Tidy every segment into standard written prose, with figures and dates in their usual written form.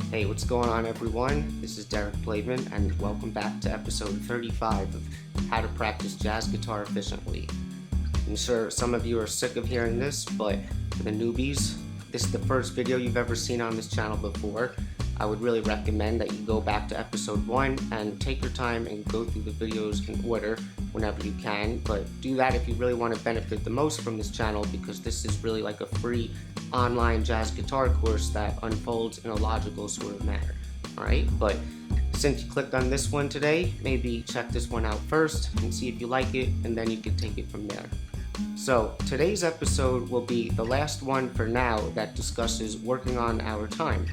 Hey, what's going on, everyone? This is Derek Plavin, and welcome back to episode 35 of How to Practice Jazz Guitar Efficiently. I'm sure some of you are sick of hearing this, but for the newbies, this is the first video you've ever seen on this channel before. I would really recommend that you go back to episode 1 and take your time and go through the videos in order whenever you can, but do that if you really want to benefit the most from this channel, because this is really like a free online jazz guitar course that unfolds in a logical sort of manner. Alright, but since you clicked on this one today, maybe check this one out first and see if you like it, and then you can take it from there. So today's episode will be the last one for now that discusses working on our time.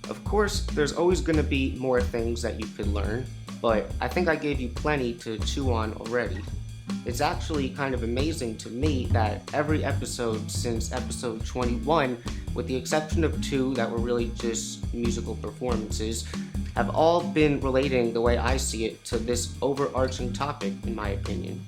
Of course, there's always going to be more things that you could learn, but I think I gave you plenty to chew on already. It's actually kind of amazing to me that every episode since episode 21, with the exception of 2 that were really just musical performances, have all been relating the way I see it to this overarching topic, in my opinion.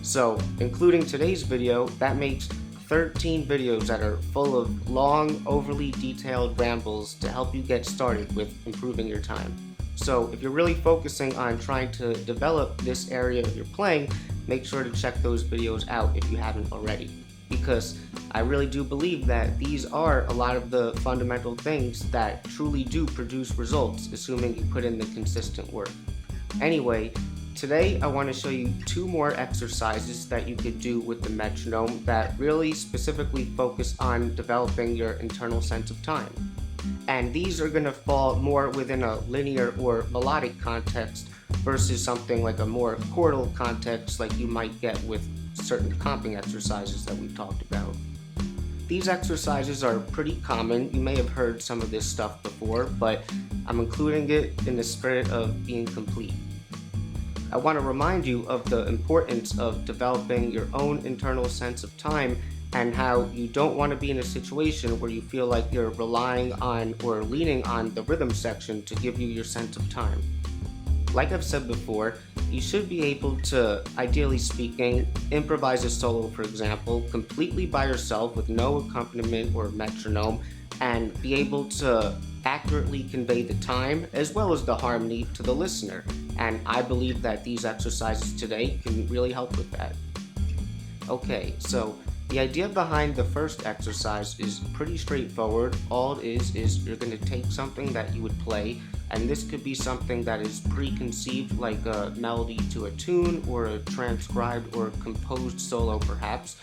So, including today's video, that makes 13 videos that are full of long, overly detailed rambles to help you get started with improving your time. So if you're really focusing on trying to develop this area of your playing, make sure to check those videos out if you haven't already, because I really do believe that these are a lot of the fundamental things that truly do produce results, assuming you put in the consistent work. Anyway, today I want to show you 2 more exercises that you could do with the metronome that really specifically focus on developing your internal sense of time. And these are going to fall more within a linear or melodic context versus something like a more chordal context like you might get with certain comping exercises that we've talked about. These exercises are pretty common. You may have heard some of this stuff before, but I'm including it in the spirit of being complete. I want to remind you of the importance of developing your own internal sense of time and how you don't want to be in a situation where you feel like you're relying on or leaning on the rhythm section to give you your sense of time. Like I've said before, you should be able to, ideally speaking, improvise a solo, for example, completely by yourself with no accompaniment or metronome, and be able to accurately convey the time as well as the harmony to the listener. And I believe that these exercises today can really help with that. Okay, so the idea behind the first exercise is pretty straightforward. All it is you're going to take something that you would play, and this could be something that is preconceived, like a melody to a tune or a transcribed or composed solo perhaps,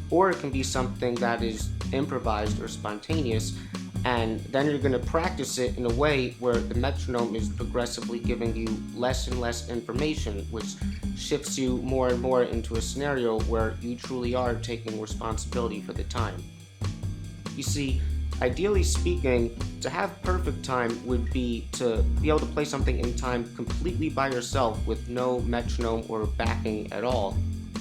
or it can be something that is improvised or spontaneous, and then you're going to practice it in a way where the metronome is progressively giving you less and less information, which shifts you more and more into a scenario where you truly are taking responsibility for the time. You see, ideally speaking, to have perfect time would be to be able to play something in time completely by yourself with no metronome or backing at all.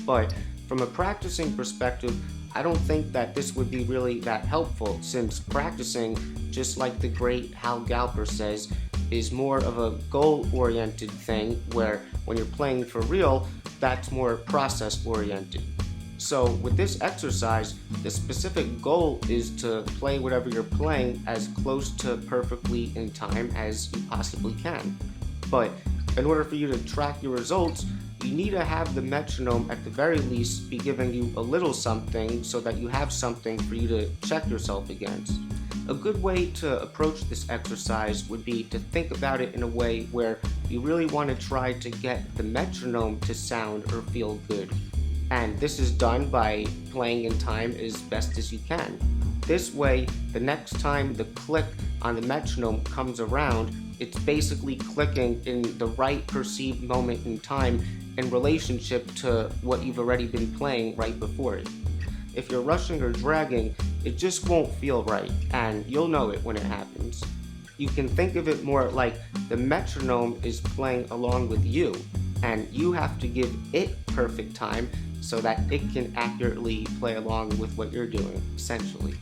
But from a practicing perspective, I don't think that this would be really that helpful, since practicing, just like the great Hal Galper says, is more of a goal-oriented thing, where when you're playing for real, that's more process-oriented. So with this exercise, the specific goal is to play whatever you're playing as close to perfectly in time as you possibly can. But in order for you to track your results, you need to have the metronome at the very least be giving you a little something so that you have something for you to check yourself against. A good way to approach this exercise would be to think about it in a way where you really want to try to get the metronome to sound or feel good. And this is done by playing in time as best as you can. This way, the next time the click on the metronome comes around, it's basically clicking in the right perceived moment in time in relationship to what you've already been playing right before it. If you're rushing or dragging, it just won't feel right, and you'll know it when it happens. You can think of it more like the metronome is playing along with you, and you have to give it perfect time so that it can accurately play along with what you're doing, essentially.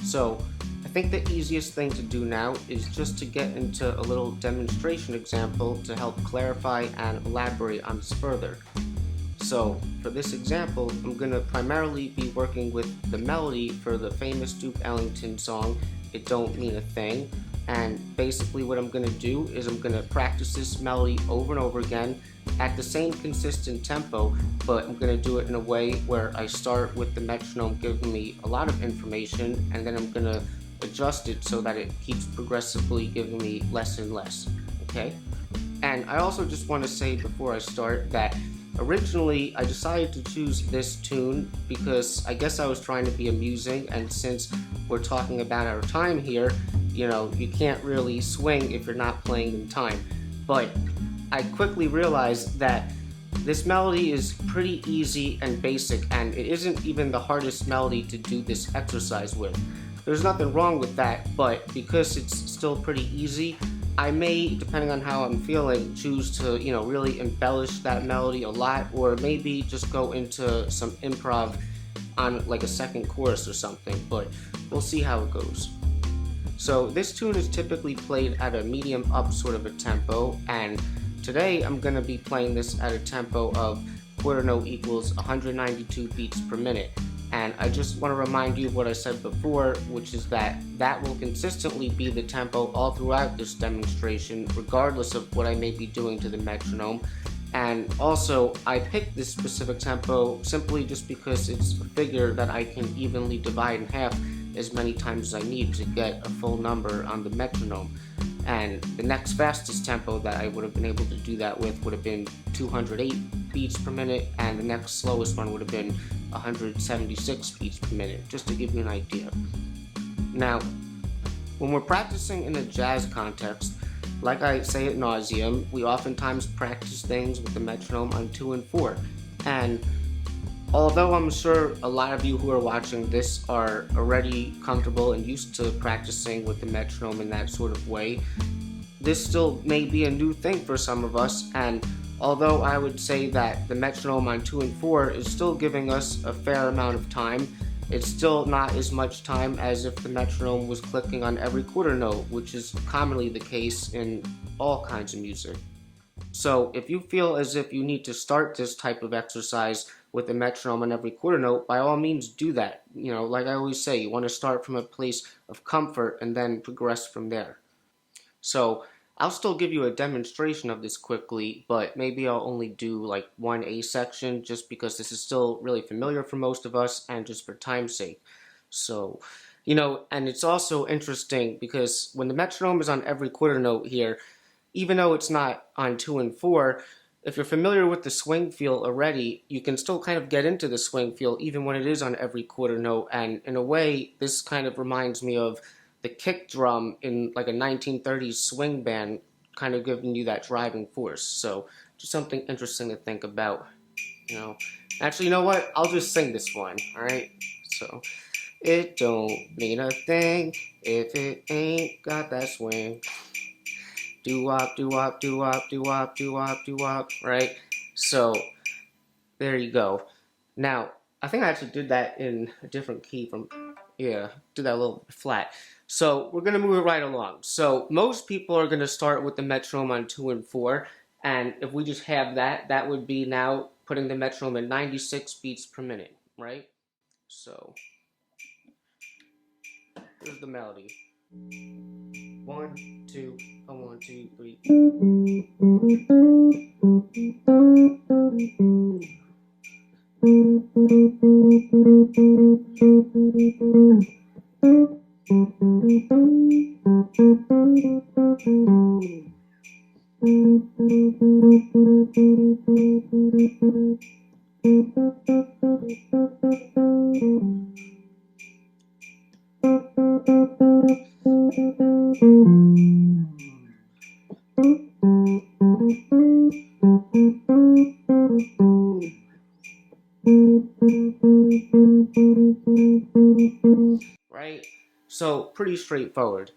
So, I think the easiest thing to do now is just to get into a little demonstration example to help clarify and elaborate on this further. So for this example, I'm going to primarily be working with the melody for the famous Duke Ellington song, It Don't Mean a Thing, And basically what I'm going to do is I'm going to practice this melody over and over again at the same consistent tempo, but I'm going to do it in a way where I start with the metronome giving me a lot of information, and then I'm going to adjust it so that it keeps progressively giving me less and less, okay? And I also just want to say before I start that originally I decided to choose this tune because I guess I was trying to be amusing, and since we're talking about our time here, you know, you can't really swing if you're not playing in time. But I quickly realized that this melody is pretty easy and basic, and it isn't even the hardest melody to do this exercise with. There's nothing wrong with that, but because it's still pretty easy, I may, depending on how I'm feeling, choose to, you know, really embellish that melody a lot, or maybe just go into some improv on like a second chorus or something, but we'll see how it goes. So this tune is typically played at a medium up sort of a tempo, and today I'm going to be playing this at a tempo of quarter note equals 192 beats per minute. And I just want to remind you of what I said before, which is that that will consistently be the tempo all throughout this demonstration, regardless of what I may be doing to the metronome. And also, I picked this specific tempo simply just because it's a figure that I can evenly divide in half as many times as I need to get a full number on the metronome. And the next fastest tempo that I would have been able to do that with would have been 208 beats per minute, and the next slowest one would have been 176 beats per minute, just to give you an idea. Now, when we're practicing in a jazz context, like I say ad nauseum, we oftentimes practice things with the metronome on 2 and 4. And although I'm sure a lot of you who are watching this are already comfortable and used to practicing with the metronome in that sort of way, this still may be a new thing for some of us, and although I would say that the metronome on 2 and 4 is still giving us a fair amount of time, it's still not as much time as if the metronome was clicking on every quarter note, which is commonly the case in all kinds of music. So if you feel as if you need to start this type of exercise with a metronome on every quarter note, by all means do that. You know, like I always say, you want to start from a place of comfort and then progress from there. So I'll still give you a demonstration of this quickly, but maybe I'll only do like one A section just because this is still really familiar for most of us and just for time's sake. So, you know, and it's also interesting because when the metronome is on every quarter note here, even though it's not on 2 and 4, if you're familiar with the swing feel already, you can still kind of get into the swing feel even when it is on every quarter note, and in a way, this kind of reminds me of the kick drum in like a 1930s swing band, kind of giving you that driving force. So just something interesting to think about, you know. Actually, you know what? I'll just sing this one, alright? So, it don't mean a thing if it ain't got that swing. Do-wop, do-wop, do-wop, do-wop, do-wop, do-wop, right? So, there you go. Now, I think I actually did that in a different key from, yeah, did that a little bit flat. So, we're going to move it right along. So, most people are going to start with the metronome on 2 and 4, and if we just have that, that would be now putting the metronome at 96 beats per minute, right? So, here's the melody. 1, 2, 1, 2, 3. Right? So, pretty straightforward.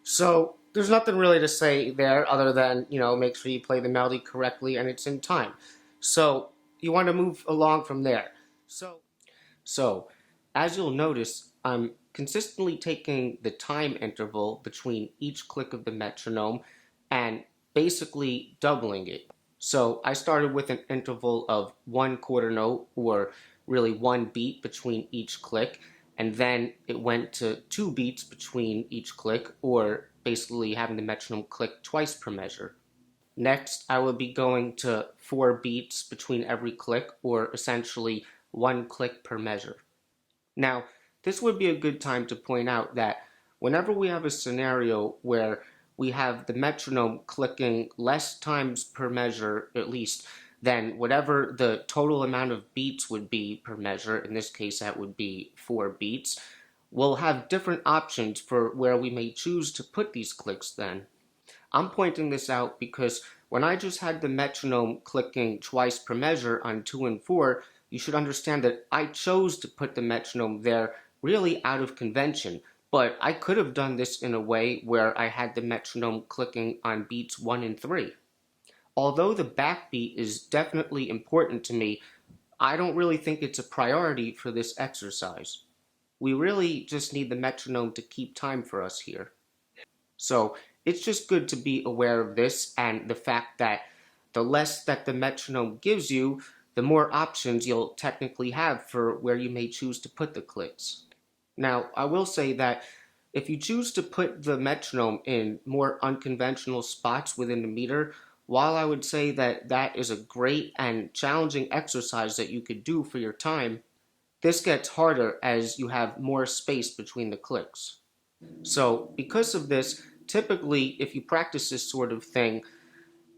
So, there's nothing really to say there other than, you know, make sure you play the melody correctly and it's in time. So, you want to move along from there. So, as you'll notice, I'm consistently taking the time interval between each click of the metronome and basically doubling it. So, I started with an interval of 1 quarter note, or really 1 beat between each click, and then it went to 2 beats between each click, or basically having the metronome click twice per measure. Next, I will be going to 4 beats between every click, or essentially 1 click per measure. Now, this would be a good time to point out that whenever we have a scenario where we have the metronome clicking less times per measure, at least, than whatever the total amount of beats would be per measure, in this case that would be 4 beats, we'll have different options for where we may choose to put these clicks then. I'm pointing this out because when I just had the metronome clicking twice per measure on 2 and 4, you should understand that I chose to put the metronome there really out of convention, but I could have done this in a way where I had the metronome clicking on beats 1 and 3. Although the backbeat is definitely important to me, I don't really think it's a priority for this exercise. We really just need the metronome to keep time for us here. So it's just good to be aware of this and the fact that the less that the metronome gives you, the more options you'll technically have for where you may choose to put the clicks. Now, I will say that if you choose to put the metronome in more unconventional spots within the meter, while I would say that that is a great and challenging exercise that you could do for your time, this gets harder as you have more space between the clicks. So because of this, typically if you practice this sort of thing,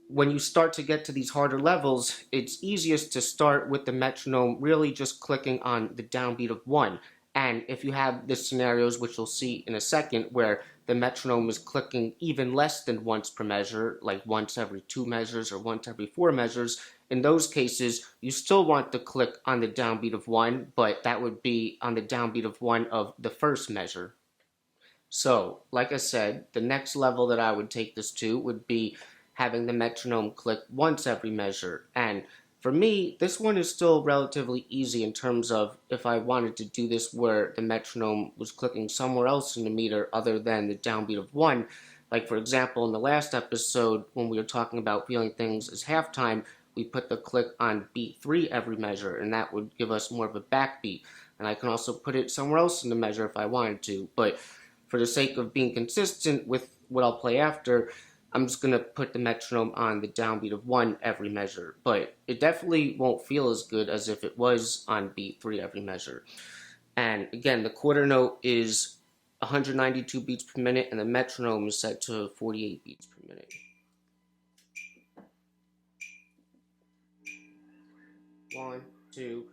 when you start to get to these harder levels, it's easiest to start with the metronome really just clicking on the downbeat of 1. And if you have the scenarios, which you'll see in a second, where the metronome is clicking even less than once per measure, like once every 2 measures or once every 4 measures, in those cases, you still want to click on the downbeat of 1, but that would be on the downbeat of 1 of the first measure. So, like I said, the next level that I would take this to would be having the metronome click once every measure. And for me, this one is still relatively easy in terms of if I wanted to do this where the metronome was clicking somewhere else in the meter other than the downbeat of 1. Like for example, in the last episode when we were talking about feeling things as halftime, we put the click on beat 3 every measure, and that would give us more of a backbeat. And I can also put it somewhere else in the measure if I wanted to, but for the sake of being consistent with what I'll play after, I'm just going to put the metronome on the downbeat of 1 every measure, but it definitely won't feel as good as if it was on beat 3 every measure. And again, the quarter note is 192 beats per minute, and the metronome is set to 48 beats per minute. 1, 2,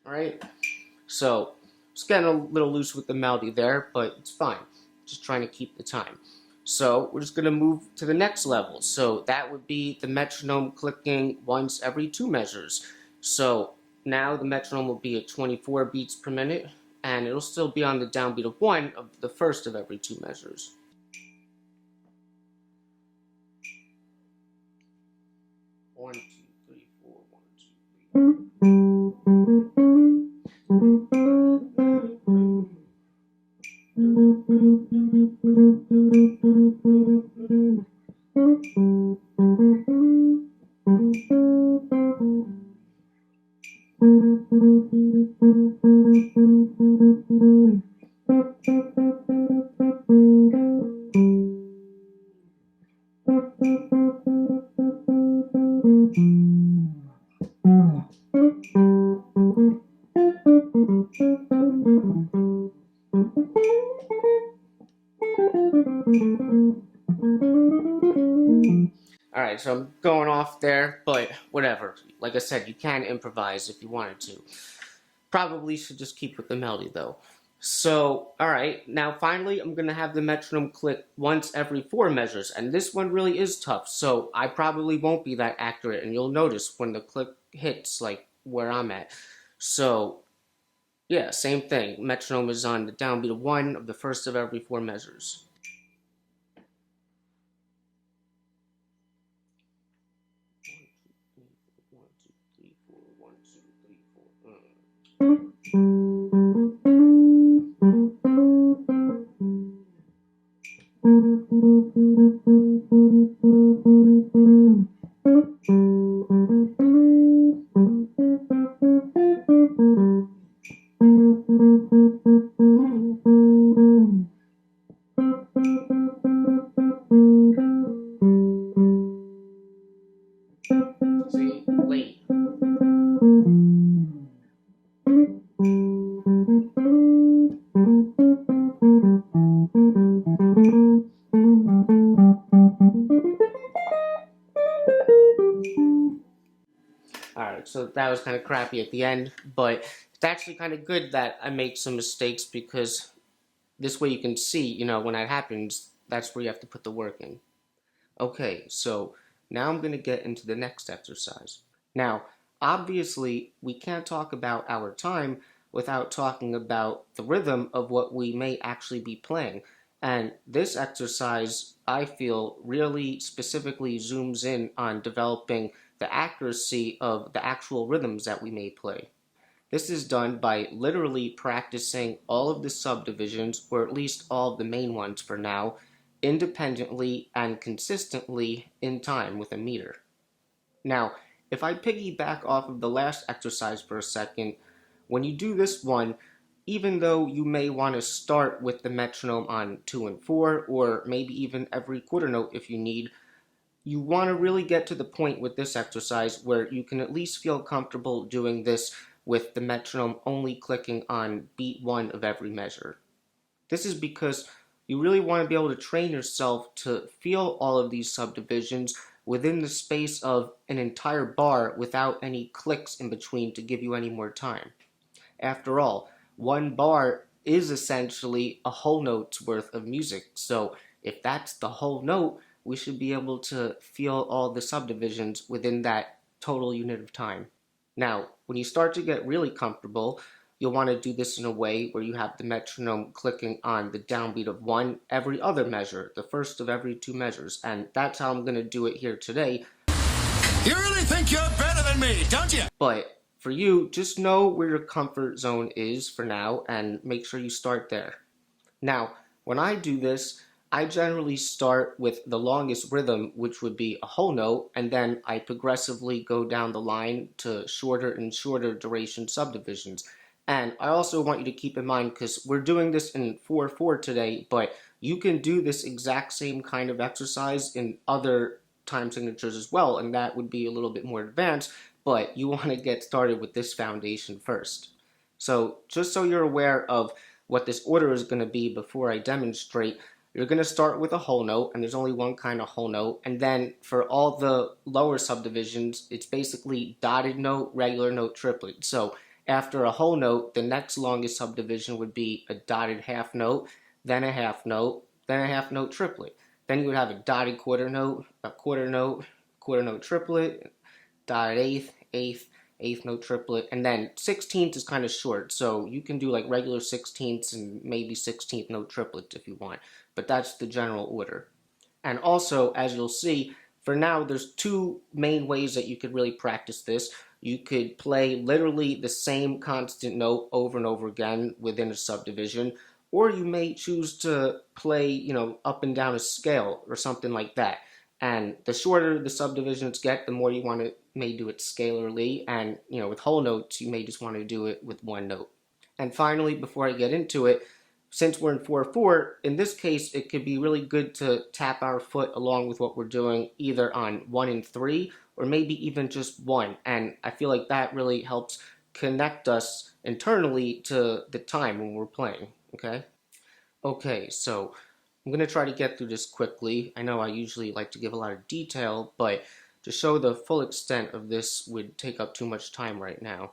Alright, so just getting a little loose with the melody there, but it's fine. Just trying to keep the time. So we're just going to move to the next level. So that would be the metronome clicking once every 2 measures. So now the metronome will be at 24 beats per minute, and it'll still be on the downbeat of 1 of the first of every 2 measures. 1, 2, 3, 4, 1, 2, Alright, so I'm going off there, but whatever. Like I said, you can improvise if you wanted to. Probably should just keep with the melody though. So, alright, now finally I'm going to have the metronome click once every 4 measures, and this one really is tough, so I probably won't be that accurate, and you'll notice when the click hits, like, where I'm at. So, yeah, same thing. Metronome is on the downbeat of 1 of the first of every 4 measures. One, two, three, four, 1, 2, 3, 4. See, late. Alright, so that was kind of crappy at the end, but it's actually kind of good that I make some mistakes because this way you can see, when that happens, that's where you have to put the work in. Okay, so now I'm going to get into the next exercise. Now, obviously, we can't talk about our time without talking about the rhythm of what we may actually be playing. And this exercise, I feel, really specifically zooms in on developing the accuracy of the actual rhythms that we may play. This is done by literally practicing all of the subdivisions, or at least all of the main ones for now, independently and consistently in time with a meter. Now, if I piggyback off of the last exercise for a second, when you do this one, even though you may want to start with the metronome on 2 and 4, or maybe even every quarter note if you need, you want to really get to the point with this exercise where you can at least feel comfortable doing this with the metronome only clicking on beat 1 of every measure. This is because you really want to be able to train yourself to feel all of these subdivisions within the space of an entire bar without any clicks in between to give you any more time. After all, one bar is essentially a whole note's worth of music, so if that's the whole note, we should be able to feel all the subdivisions within that total unit of time. Now, when you start to get really comfortable, you'll want to do this in a way where you have the metronome clicking on the downbeat of 1 every other measure, the first of every 2 measures, and that's how I'm going to do it here today. You really think you're better than me, don't you? But for you, just know where your comfort zone is for now and make sure you start there. Now, when I do this, I generally start with the longest rhythm, which would be a whole note, and then I progressively go down the line to shorter and shorter duration subdivisions. And I also want you to keep in mind, because we're doing this in 4/4 today, but you can do this exact same kind of exercise in other time signatures as well, and that would be a little bit more advanced, but you want to get started with this foundation first. So just so you're aware of what this order is going to be before I demonstrate, you're going to start with a whole note, and there's only one kind of whole note, and then for all the lower subdivisions, it's basically dotted note, regular note, triplet. So after a whole note, the next longest subdivision would be a dotted half note, then a half note, then a half note triplet. Then you would have a dotted quarter note, quarter note triplet, dotted eighth, eighth note triplet, and then 16th is kind of short, so you can do like regular 16ths and maybe 16th note triplet if you want, but that's the general order. And also, as you'll see, for now there's 2 main ways that you could really practice this. You could play literally the same constant note over and over again within a subdivision, or you may choose to play, up and down a scale or something like that. And the shorter the subdivisions get, the more you may do it scalarly, and with whole notes, you may just want to do it with one note. And finally, before I get into it, since we're in 4/4, in this case, it could be really good to tap our foot along with what we're doing, either on 1 and 3, or maybe even just 1. And I feel like that really helps connect us internally to the time when we're playing, okay? Okay, so I'm going to try to get through this quickly. I know I usually like to give a lot of detail, but to show the full extent of this would take up too much time right now.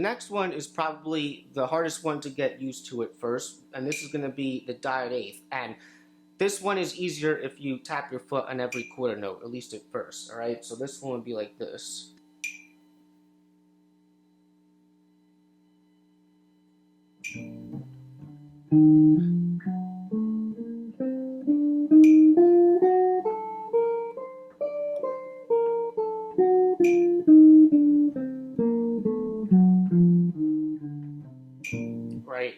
next one is probably the hardest one to get used to at first, and this is going to be the dotted eighth. And this one is easier if you tap your foot on every quarter note, at least at first, alright? So this one would be like this. Right,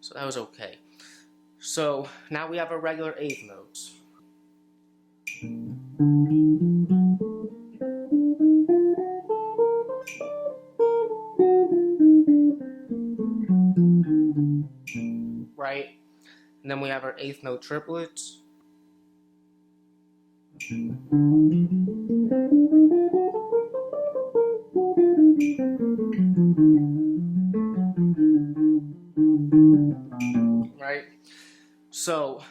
so that was okay. So now we have our regular eighth notes. Right, and then we have our eighth note triplets. Right, so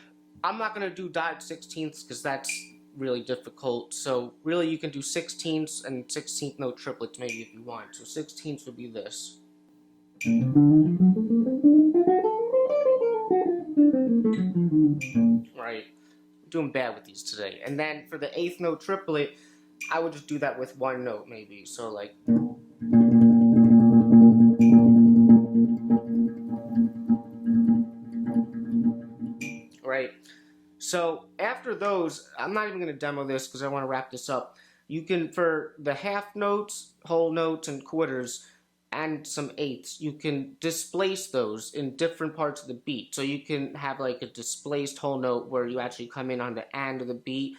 I'm not going to do dotted 16ths because that's really difficult. So really you can do 16ths and 16th note triplets maybe if you want. So 16ths would be this. Right, I'm doing bad with these today. And then for the eighth note triplet, I would just do that with one note maybe. So like. Right, so after those, I'm not even going to demo this because I want to wrap this up. You can, for the half notes, whole notes, and quarters, and some eighths, you can displace those in different parts of the beat. So you can have like a displaced whole note where you actually come in on the end of the beat.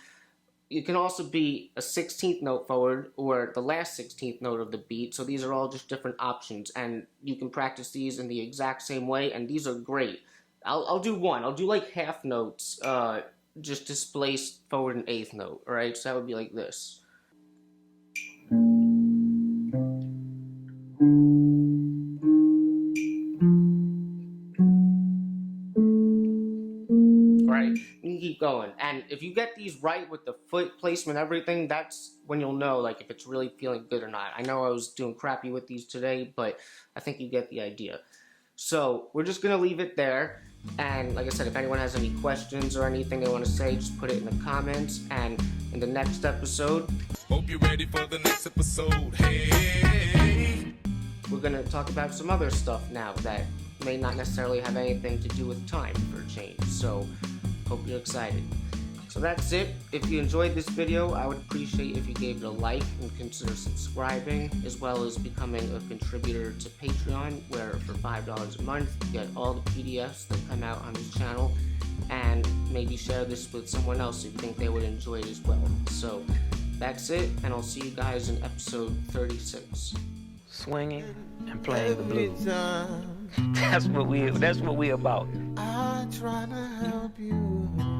You can also be a 16th note forward or the last 16th note of the beat. So these are all just different options, and you can practice these in the exact same way, and these are great. I'll do one. I'll do like half notes, just displaced forward an eighth note, alright? So that would be like this. Right, you can keep going. And if you get these right with the foot placement, everything, that's when you'll know like if it's really feeling good or not. I know I was doing crappy with these today, but I think you get the idea. So we're just gonna leave it there. And like I said, if anyone has any questions or anything they want to say, just put it in the comments. And in the next episode, Hope you're ready for the next episode. Hey, we're gonna talk about some other stuff now that may not necessarily have anything to do with time for a change. So hope you're excited. So that's it. If you enjoyed this video, I would appreciate if you gave it a like and consider subscribing, as well as becoming a contributor to Patreon, where for $5 a month you get all the PDFs that come out on this channel, and maybe share this with someone else if you think they would enjoy it as well. So that's it, and I'll see you guys in episode 36. Swinging and playing the blues. That's what we about. I try to help you.